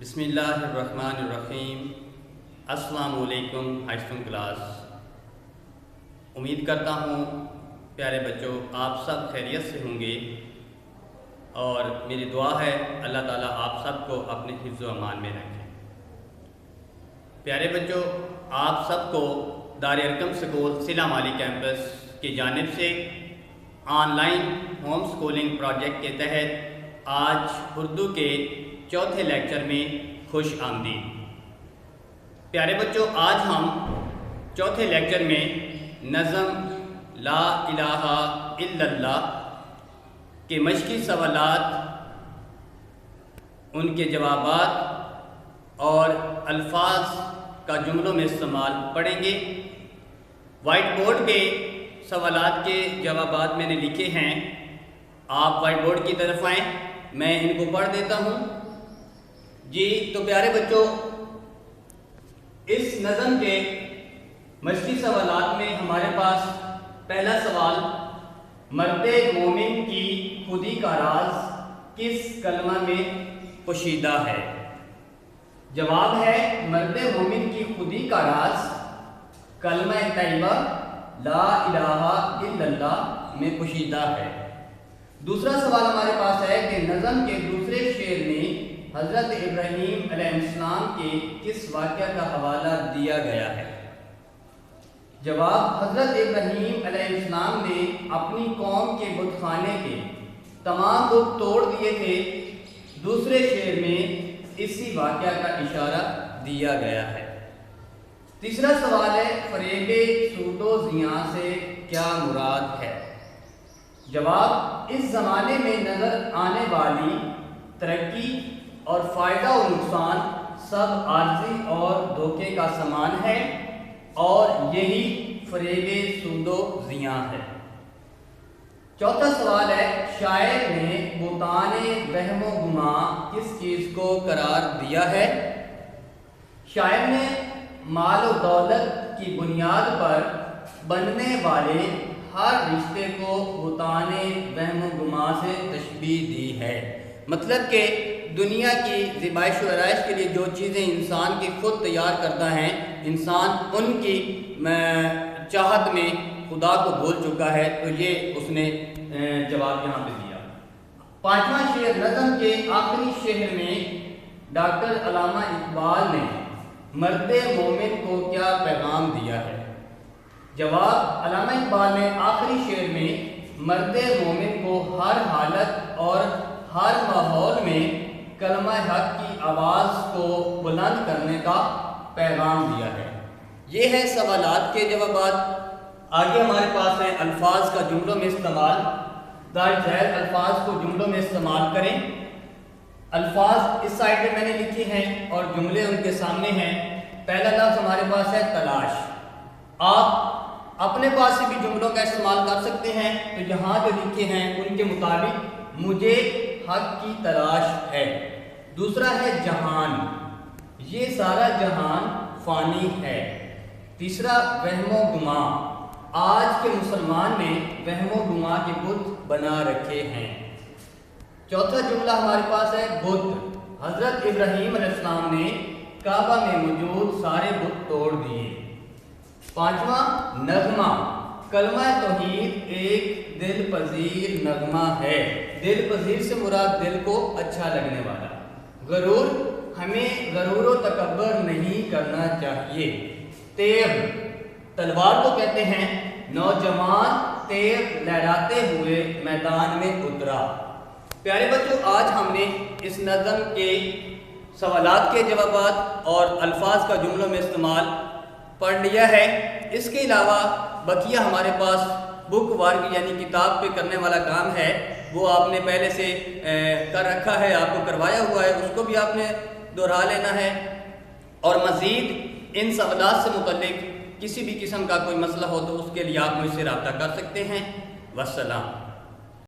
بسم اللہ الرحمن الرحیم۔ السلام علیکم ہائی اسکول کلاس۔ امید کرتا ہوں پیارے بچوں آپ سب خیریت سے ہوں گے، اور میری دعا ہے اللہ تعالیٰ آپ سب کو اپنے حفظ و امان میں رکھے۔ پیارے بچوں، آپ سب کو دار ارقم سکول سلا مالی کیمپس کی جانب سے on line home schooling project کے تحت آج اردو کے چوتھے لیکچر میں خوش آمدید۔ پیارے بچوں، آج ہم چوتھے لیکچر میں نظم لا الہ الا اللہ کے مشقی سوالات، ان کے جوابات اور الفاظ کا جملوں میں استعمال پڑھیں گے۔ وائٹ بورڈ پہ سوالات کے جوابات میں نے لکھے ہیں، آپ وائٹ بورڈ کی طرف آئیں، میں ان کو پڑھ دیتا ہوں۔ جی تو پیارے بچوں، اس نظم کے مشقی سوالات میں ہمارے پاس پہلا سوال، مرد مومن کی خودی کا راز کس کلمہ میں پوشیدہ ہے؟ جواب ہے مرد مومن کی خودی کا راز کلمہ طیبہ لا الہ الا اللہ میں پوشیدہ ہے۔ دوسرا سوال ہمارے پاس ہے کہ نظم کے دوسرے شعر میں حضرت ابراہیم علیہ السلام کے کس واقعہ کا حوالہ دیا گیا ہے؟ جواب، حضرت ابراہیم علیہ السلام نے اپنی قوم کے بت خانے کے تمام بت توڑ دیے تھے۔ دوسرے شعر میں اسی واقعہ کا اشارہ دیا گیا ہے۔ تیسرا سوال ہے، فریب سود و زیاں سے کیا مراد ہے؟ جواب، اس زمانے میں نظر آنے والی ترقی اور فائدہ و نقصان سب عارضی اور دھوکے کا سامان ہے، اور یہی فریب سود و زیاں ہے۔ چوتھا سوال ہے، شاعر نے بہتان وہم و گماں کس چیز کو قرار دیا ہے؟ شاعر نے مال و دولت کی بنیاد پر بننے والے ہر رشتے کو بہتان وہم و گماں سے تشبیہ دی ہے۔ مطلب کہ دنیا کی زیبائش و آرائش کے لیے جو چیزیں انسان کی خود تیار کرتا ہے، انسان ان کی چاہت میں خدا کو بھول چکا ہے، تو یہ اس نے جواب یہاں پہ دیا۔ پانچواں شعر، نظم کے آخری شعر میں ڈاکٹر علامہ اقبال نے مرد مومن کو کیا پیغام دیا ہے؟ جواب، علامہ اقبال نے آخری شعر میں مرد مومن کو ہر حالت اور ہر ماحول میں کلمہ حق کی آواز کو بلند کرنے کا پیغام دیا ہے۔ یہ ہے سوالات کے جوابات۔ آگے ہمارے پاس ہیں الفاظ کا جملوں میں استعمال۔ درج ذیل الفاظ کو جملوں میں استعمال کریں۔ الفاظ اس سائڈ پہ میں نے لکھے ہیں اور جملے ان کے سامنے ہیں۔ پہلا لفظ ہمارے پاس ہے تلاش۔ آپ اپنے پاس سے بھی جملوں کا استعمال کر سکتے ہیں، تو یہاں جو لکھے ہیں ان کے مطابق مجھے حق کی تلاش ہے۔ دوسرا ہے جہان، یہ سارا جہان فانی ہے۔ تیسرا وہم و گماں، آج کے مسلمان نے وہم و گماں کے بت بنا رکھے ہیں۔ چوتھا جملہ ہمارے پاس ہے بت، حضرت ابراہیم علیہ السلام نے کعبہ میں موجود سارے بت توڑ دیے۔ پانچواں نغمہ، کلمہ توحید ایک دل پذیر نغمہ ہے۔ دل پذیر سے مراد دل کو اچھا لگنے والا۔ غرور، ہمیں غرور و تکبر نہیں کرنا چاہیے۔ تیغ، تلوار کو کہتے ہیں۔ نوجوان تیغ لہراتے ہوئے میدان میں اترا۔ پیارے بچوں، آج ہم نے اس نظم کے سوالات کے جوابات اور الفاظ کا جملوں میں استعمال پڑھ لیا ہے۔ اس کے علاوہ بقیہ ہمارے پاس بک وارک یعنی کتاب پہ کرنے والا کام ہے، وہ آپ نے پہلے سے کر رکھا ہے، آپ کو کروایا ہوا ہے، اس کو بھی آپ نے دہرا لینا ہے۔ اور مزید ان سوالات سے متعلق کسی بھی قسم کا کوئی مسئلہ ہو تو اس کے لیے آپ مجھ سے رابطہ کر سکتے ہیں۔ والسلام۔